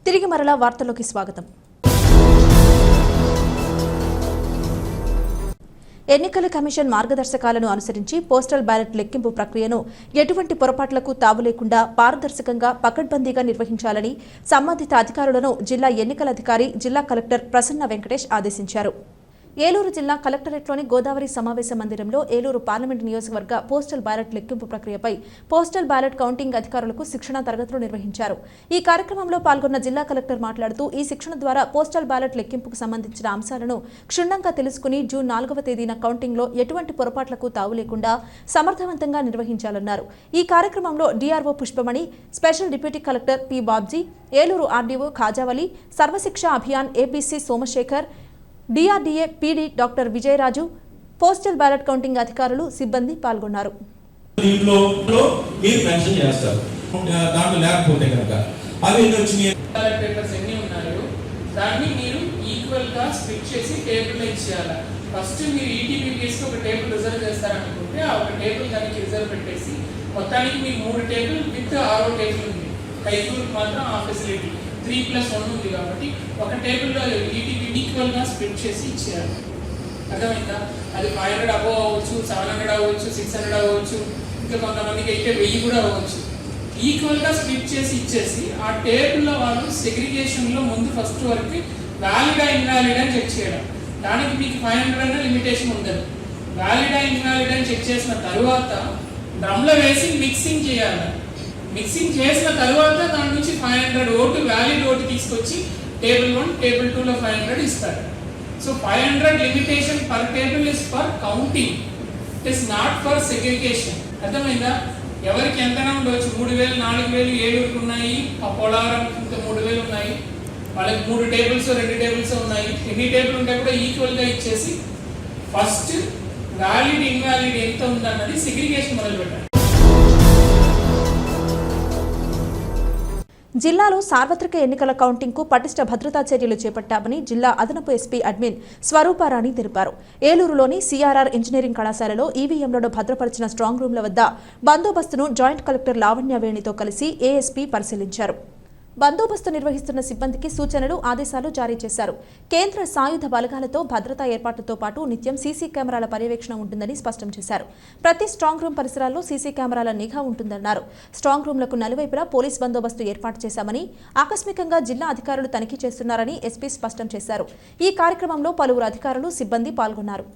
తిరిగి మరలా వార్తల్లోకి స్వాగతం. ఎన్నికల కమిషన్ మార్గదర్శకాలను అనుసరించి పోస్టల్ బ్యాలెట్ లెక్కింపు ప్రక్రియను ఎటువంటి పొరపాట్లకు తావు లేకుండా పారదర్శకంగా పకడ్బందీగా నిర్వహించాలని సంబంధిత అధికారులను జిల్లా ఎన్నికల అధికారి జిల్లా కలెక్టర్ ప్రసన్న వెంకటేష్ ఆదేశించారు. ఏలూరు జిల్లా కలెక్టరేట్లోని గోదావరి సమావేశ మందిరంలో ఏలూరు పార్లమెంటు నియోజకవర్గ పోస్టల్ బ్యాలెట్ లెక్కింపు ప్రక్రియపై పోస్టల్ బ్యాలెట్ కౌంటింగ్ అధికారులకు శిక్షణ తరగతులు నిర్వహించారు. ఈ కార్యక్రమంలో పాల్గొన్న జిల్లా కలెక్టర్ మాట్లాడుతూ ఈ శిక్షణ ద్వారా పోస్టల్ బ్యాలెట్ లెక్కింపుకు సంబంధించిన అంశాలను క్షుణ్ణంగా తెలుసుకుని జూన్ 4వ తేదీన కౌంటింగ్లో ఎటువంటి పొరపాట్లకు తావు లేకుండా సమర్థవంతంగా నిర్వహించాలన్నారు. ఈ కార్యక్రమంలో DRO Pushpamani, special deputy collector P Babji, Eluru RDO Khajavali, Sarva Shiksha Abhiyan APC Somashekhar, DRDA PD doctor Vijayaraju, postal ballot counting అధికారులు, సిబ్బంది పాల్గొన్నారు. ఫస్ట్ మీరు ఈటీపీఎస్ ఒక టేబుల్ రిజర్వ్ చేస్తారనుకుంటే ఆ ఒక టేబుల్ దానికి రిజర్వ్ పెట్టేసి మొత్తానికి మీకు 3 టేబుల్ విత్ ఆరో టేబుల్ ఉంది. కైకూరుకు మాత్రం ఆ ఫెసిలిటీ 3+1 ఉంది కాబట్టి ఒక టేబుల్లో ఈటీపీ ఈక్వల్ గా స్ప్లిట్ చేసి ఇచ్చేయాలి. అర్థమైందా? అది 500 అబోవ్ అవ్వచ్చు, 700 అవ్వచ్చు, 600 అవ్వచ్చు, ఇంకా కొంతమందికి అయితే 1000 కూడా అవ్వచ్చు. ఈక్వల్ గా స్ప్లిట్ చేసి ఇచ్చేసి ఆ టేబుల్లో వాళ్ళు సెగ్రిగేషన్ లో ముందు ఫస్ట్ వరకు వ్యాలిడా ఇన్వాలిడ్ అని చెక్ చేయడం. దానికి మీకు 500 అనే లిమిటేషన్ ఉండదు. వ్యాలిడా ఇన్వాలిడ్ అని చెక్ చేసిన తర్వాత డ్రమ్లో వేసి మిక్సింగ్ చేయాలి. మిక్సింగ్ చేసిన తర్వాత దాని నుంచి 500 ఓటు వ్యాలిడ్ ఓటు తీసుకొచ్చి టేబుల్ 1, టేబుల్ 2లో 500 ఇస్తారు. So 500 limitation per table is for counting, it is not for segregation. అర్థమైందా? ఎవరికి ఎంతైనా ఉండవచ్చు. 3000, 4000 ఏలూరుకు ఉన్నాయి, ఆ పోలవరం ఇంకా 3000 ఉన్నాయి. వాళ్ళకి 3 టేబుల్స్ 2 టేబుల్స్ ఉన్నాయి. ఎన్ని టేబుల్ ఉంటే కూడా ఈక్వల్ గా ఇచ్చేసి ఫస్ట్ వ్యాలిడ్ ఇన్వాలిడ్ ఎంత ఉందన్నది సెగ్రిగేషన్ మొదలు పెట్టాలి. జిల్లాలో సార్వత్రిక ఎన్నికల కౌంటింగ్కు పటిష్ట భద్రతా చర్యలు చేపట్టామని జిల్లా అదనపు ఎస్పీ అడ్మిన్ స్వరూపారాణి తెలిపారు. ఏలూరులోని సిఆర్ఆర్ ఇంజనీరింగ్ కళాశాలలో ఈవీఎంలను భద్రపరిచిన స్ట్రాంగ్ రూమ్ల వద్ద బందోబస్తును జాయింట్ కలెక్టర్ లావణ్య వేణితో కలిసి ఏఎస్పీ పరిశీలించారు. బందోబస్తు నిర్వహిస్తున్న సిబ్బందికి సూచనలు, ఆదేశాలు జారీ చేశారు. కేంద్ర సాయుధ బలగాలతో భద్రతా ఏర్పాట్లతో పాటు నిత్యం సీసీ కెమెరాల పర్యవేక్షణ ఉంటుందని స్పష్టం చేశారు. ప్రతి స్ట్రాంగ్ రూమ్ పరిసరాల్లో సీసీ కెమెరాల నిఘా ఉంటుందన్నారు. స్ట్రాంగ్ రూమ్లకు నలువైపులా పోలీస్ బందోబస్తు ఏర్పాటు చేశామని, ఆకస్మికంగా జిల్లా అధికారులు తనిఖీ చేస్తున్నారని ఎస్పీ స్పష్టం చేశారు. ఈ కార్యక్రమంలో పలువురు అధికారులు, సిబ్బంది పాల్గొన్నారు.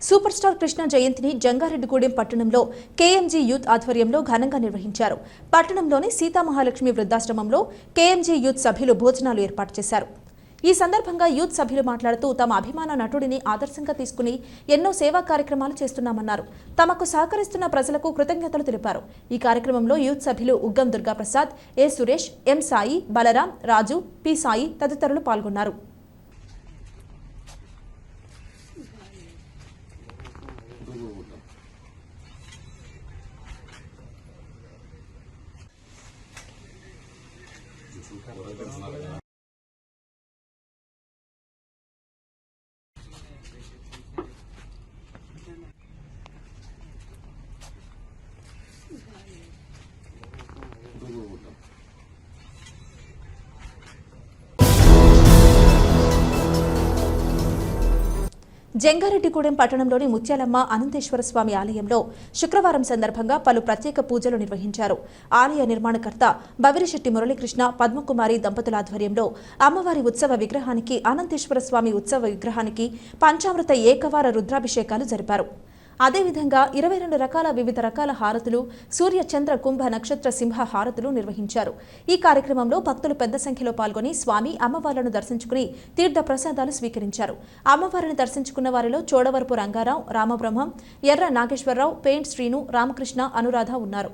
సూపర్ స్టార్ కృష్ణ జయంతిని జంగారెడ్డిగూడెం పట్టణంలో కేఎంజీ యూత్ ఆధ్వర్యంలో ఘనంగా నిర్వహించారు. పట్టణంలోని సీతామహాలక్ష్మి వృద్ధాశ్రమంలో కేఎంజీ యూత్ సభ్యులు భోజనాలు ఏర్పాటు చేశారు. ఈ సందర్భంగా యూత్ సభ్యులు మాట్లాడుతూ తమ అభిమాన నటుడిని ఆదర్శంగా తీసుకుని ఎన్నో సేవా కార్యక్రమాలు చేస్తున్నామన్నారు. తమకు సహకరిస్తున్న ప్రజలకు కృతజ్ఞతలు తెలిపారు. ఈ కార్యక్రమంలో యూత్ సభ్యులు ఉగ్గం దుర్గాప్రసాద్, ఏ సురేష్, ఎం సాయి, బలరాం, రాజు, పి సాయి తదితరులు పాల్గొన్నారు. జంగారెడ్డిగూడెం పట్టణంలోని ముత్యాలమ్మ అనంతేశ్వర స్వామి ఆలయంలో శుక్రవారం సందర్భంగా పలు ప్రత్యేక పూజలు నిర్వహించారు. ఆలయ నిర్మాణకర్త బవిరిశెట్టి మురళీకృష్ణ పద్మకుమారి దంపతుల ఆధ్వర్యంలో అమ్మవారి ఉత్సవ విగ్రహానికి అనంతేశ్వర స్వామి ఉత్సవ విగ్రహానికి పంచామృత ఏకవార రుద్రాభిషేకాలు జరిపారు. అదేవిధంగా 22 రకాల వివిధ రకాల హారతులు, సూర్య చంద్ర కుంభ నక్షత్ర సింహ హారతులు నిర్వహించారు. ఈ కార్యక్రమంలో భక్తులు పెద్ద సంఖ్యలో పాల్గొని స్వామి అమ్మవార్లను దర్శించుకుని తీర్థ ప్రసాదాలు స్వీకరించారు. అమ్మవారిని దర్శించుకున్న వారిలో చోడవరపు రంగారావు, రామబ్రహ్మం, ఎర్ర నాగేశ్వరరావు, పెయింట్ శ్రీను, రామకృష్ణ, అనురాధ ఉన్నారు.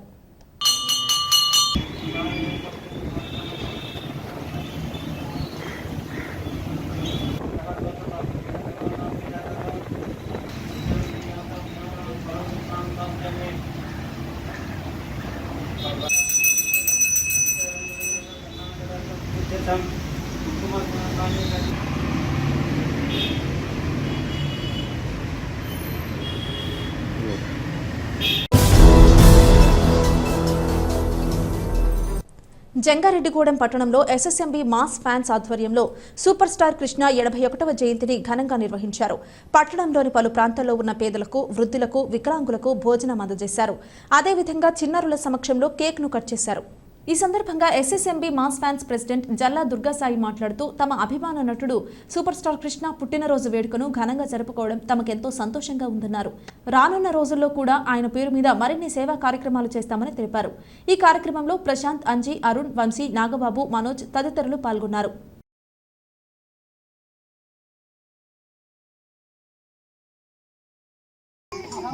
జంగారెడ్డిగూడెం పట్టణంలో ఎస్ఎస్ఎంబీ మాస్ ఫ్యాన్స్ ఆధ్వర్యంలో సూపర్ స్టార్ కృష్ణ 81వ జయంతిని ఘనంగా నిర్వహించారు. పట్టణంలోని పలు ప్రాంతాల్లో ఉన్న పేదలకు, వృద్ధులకు, వికలాంగులకు భోజనం అందజేశారు. అదేవిధంగా చిన్నారుల సమక్షంలో కేక్ను కట్ చేశారు. ఈ సందర్భంగా ఎస్ఎస్ఎంబీ మాస్ ఫ్యాన్స్ ప్రెసిడెంట్ జల్లా దుర్గాసాయి మాట్లాడుతూ తమ అభిమాన నటుడు సూపర్ స్టార్ కృష్ణ పుట్టినరోజు వేడుకను ఘనంగా జరుపుకోవడం తమకెంతో సంతోషంగా ఉందన్నారు. రానున్న రోజుల్లో కూడా ఆయన పేరు మీద మరిన్ని సేవా కార్యక్రమాలు చేస్తామని తెలిపారు. ఈ కార్యక్రమంలో ప్రశాంత్, అంజీ, అరుణ్, వంశీ, నాగబాబు, మనోజ్ తదితరులు పాల్గొన్నారు.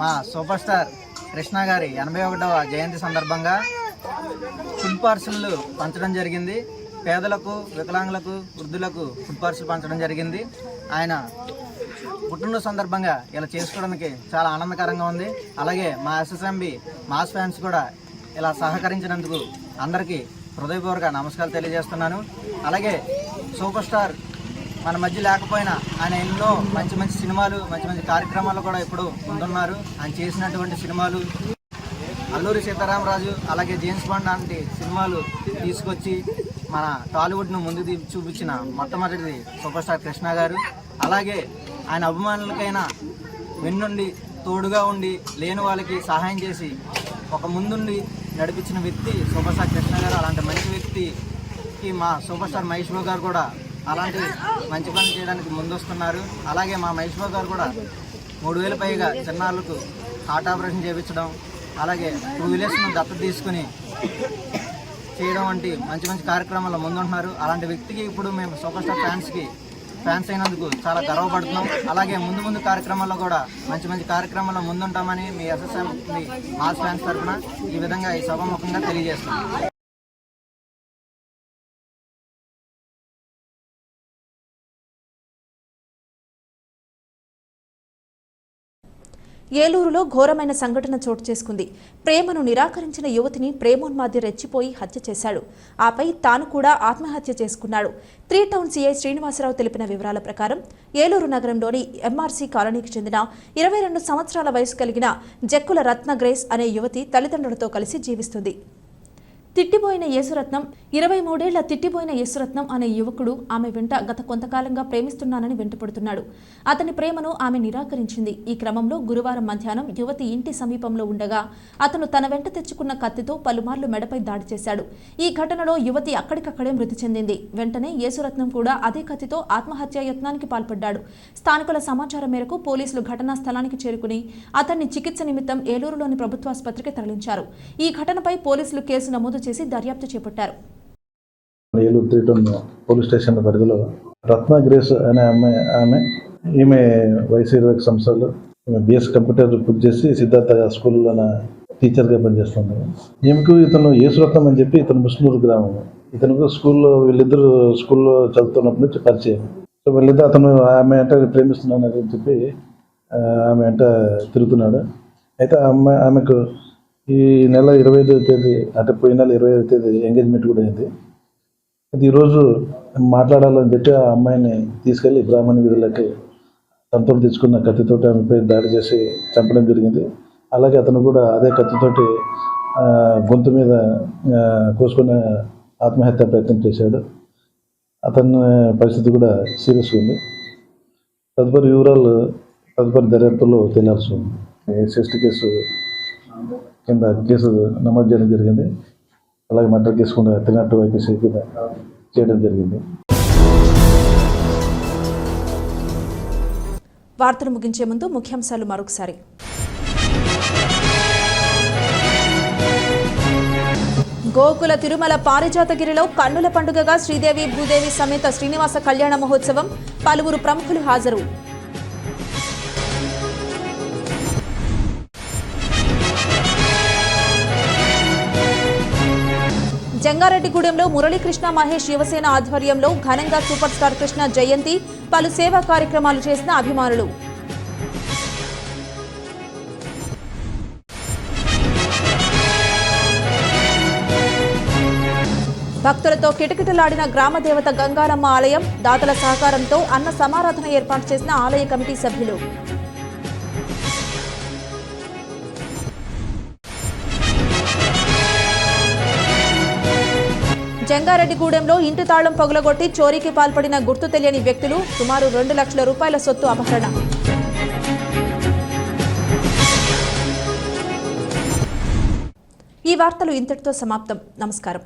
మా సూపర్ స్టార్ కృష్ణ గారి 81వ జయంతి సందర్భంగా ఫుడ్ పార్సల్లు పంచడం జరిగింది. పేదలకు, వికలాంగులకు, వృద్ధులకు ఫుడ్ పార్సల్ పంచడం జరిగింది. ఆయన పుట్టినరోజు సందర్భంగా ఇలా చేసుకోవడానికి చాలా ఆనందకరంగా ఉంది. అలాగే మా ఎస్ఎస్ఎంబీ మాస్ ఫ్యాన్స్ కూడా ఇలా సహకరించినందుకు అందరికీ హృదయపూర్వక నమస్కారాలు తెలియజేస్తున్నాను. అలాగే సూపర్ స్టార్ మన మధ్య లేకపోయినా ఆయన ఎన్నో మంచి మంచి సినిమాలు, మంచి మంచి కార్యక్రమాలు కూడా ఇప్పుడు ముందున్నారు. ఆయన చేసినటువంటి సినిమాలు అల్లూరి సీతారామరాజు, అలాగే జేమ్స్ బాండ్ లాంటి సినిమాలు తీసుకొచ్చి మన టాలీవుడ్ను ముందుకు చూపించిన మొట్టమొదటిది సూపర్ స్టార్ కృష్ణ గారు. అలాగే ఆయన అభిమానులకైనా వెన్నుండి తోడుగా ఉండి లేని వాళ్ళకి సహాయం చేసి ఒక ముందుండి నడిపించిన వ్యక్తి సూపర్ స్టార్ కృష్ణ గారు. అలాంటి మంచి వ్యక్తికి మా సూపర్ స్టార్ మహేష్ బాబు గారు కూడా అలాంటి మంచి పని చేయడానికి ముందొస్తున్నారు. అలాగే మా మహేష్ బాబు గారు కూడా 3000 పైగా చిన్నారులకు హార్ట్ ఆపరేషన్ చేయించడం, అలాగే 2 విలేజ్ను దత్తత తీసుకుని చేయడం వంటి మంచి మంచి కార్యక్రమాల్లో ముందుంటున్నారు. అలాంటి వ్యక్తికి ఇప్పుడు మేము సూపర్ స్టార్ ఫ్యాన్స్ అయినందుకు చాలా గర్వపడుతున్నాం. అలాగే ముందు కార్యక్రమాల్లో కూడా మంచి మంచి కార్యక్రమాల్లో ముందుంటామని మీ ఎస్ఎస్ఎంబీ మాస్ ఫ్యాన్స్ తరఫున ఈ విధంగా ఈ సభాముఖంగా తెలియజేస్తున్నాం. ఏలూరులో ఘోరమైన సంఘటన చోటు చేసుకుంది. ప్రేమను నిరాకరించిన యువతిని ప్రేమోన్మాది రెచ్చిపోయి హత్య చేశాడు. ఆపై తాను కూడా ఆత్మహత్య చేసుకున్నాడు. 3 టౌన్ సీఐ శ్రీనివాసరావు తెలిపిన వివరాల ప్రకారం ఏలూరు నగరంలోని ఎంఆర్సీ కాలనీకి చెందిన 22 సంవత్సరాల వయసు కలిగిన జక్కుల రత్న గ్రేస్ అనే యువతి తల్లిదండ్రులతో కలిసి జీవిస్తుంది. తిట్టిపోయిన యేసురత్నం 23 ఏళ్ల తిట్టిపోయిన యేసురత్నం అనే యువకుడు ఆమె వెంట గత కొంతకాలంగా ప్రేమిస్తున్నానని వెంటపడుతున్నాడు. అతని ప్రేమను ఆమె నిరాకరించింది. ఈ క్రమంలో గురువారం మధ్యాహ్నం యువతి ఇంటి సమీపంలో ఉండగా అతను తన వెంట తెచ్చుకున్న కత్తితో పలుమార్లు మెడపై దాడి చేశాడు. ఈ ఘటనలో యువతి అక్కడికక్కడే మృతి చెందింది. వెంటనే యేసురత్నం కూడా అదే కత్తితో ఆత్మహత్యా యత్నానికి పాల్పడ్డాడు. స్థానికుల సమాచారం మేరకు పోలీసులు ఘటనా స్థలానికి చేరుకుని అతన్ని చికిత్స నిమిత్తం ఏలూరులోని ప్రభుత్వాసుపత్రికి తరలించారు. ఈ ఘటనపై పోలీసులు కేసు నమోదు చేసి దర్యాప్తు చేపట్టారు. ఏలూరు 3 టౌన్ పోలీస్ స్టేషన్ పరిధిలో రత్న గ్రేస్ అనే ఆమె ఈమె వయసు 21 సంవత్సరాలు. ఈమె బిఎస్ కంప్యూటర్ పూర్తి చేసి సిద్ధార్థ స్కూల్లో టీచర్గా పనిచేస్తుంది. ఈమెకు ఇతను యేసురత్నం అని చెప్పి ఇతను ముస్లూరు గ్రామం. ఇతనికి వీళ్ళిద్దరు స్కూల్లో చదువుతున్నప్పటి నుంచి పరిచయం. సో వీళ్ళిద్దరు అతను ఆమె అంటే ప్రేమిస్తున్నాను అని చెప్పి ఆమె అంటే తిరుగుతున్నాడు. అయితే ఆమెకు ఈ నెల 25వ తేదీ అంటే పోయిన నెల 25వ తేదీ ఎంగేజ్మెంట్ కూడా అయింది. అది ఈరోజు మాట్లాడాలని చెప్పి ఆ అమ్మాయిని తీసుకెళ్ళి బ్రాహ్మణ వీధులకి తనతో తెచ్చుకున్న కత్తితోటి ఆమెపై దాడి చేసి చంపడం జరిగింది. అలాగే అతను కూడా అదే కత్తితోటి గొంతు మీద కోసుకునే ఆత్మహత్య ప్రయత్నం చేశాడు. అతని పరిస్థితి కూడా సీరియస్గా ఉంది. తదుపరి వివరాలు తదుపరి దర్యాప్తులో తేలాల్సి ఉంది. ఎస్సీ కేసు కింద కేసు నమోదు చేయడం జరిగింది. అలాగే మర్డర్ కేసు కూడా 302 ఐపీసీ కింద చేయడం జరిగింది. వార్తలు ముగించే ముందు ముఖ్యాంశాలు మరొకసారి. గోకుల తిరుమల పారిజాతగిరిలో కన్నుల పండుగగా శ్రీదేవి భూదేవి సమేత శ్రీనివాస కళ్యాణ మహోత్సవం. పలువురు ప్రముఖులు హాజరు. జంగారెడ్డిగూడెంలో మురళీకృష్ణ మహేష్ యువసేన ఆధ్వర్యంలో ఘనంగా సూపర్ స్టార్ కృష్ణ జయంతి. పలు సేవా కార్యక్రమాలు చేసిన అభిమానులు. భక్తులతో కిటకిటలాడిన గ్రామదేవత గంగారమ్మ ఆలయం. దాతల సహకారంతో అన్న సమారాధన ఏర్పాటు చేసిన ఆలయ కమిటీ సభ్యులు. జంగారెడ్డిగూడెంలో ఇంటి తాళం పగులగొట్టి చోరీకి పాల్పడిన గుర్తు తెలియని వ్యక్తులు. సుమారు 2 లక్షల రూపాయల సొత్తు అపహరణ. ఈ వార్తలు ఇంతటితో సమాప్తం. నమస్కారం.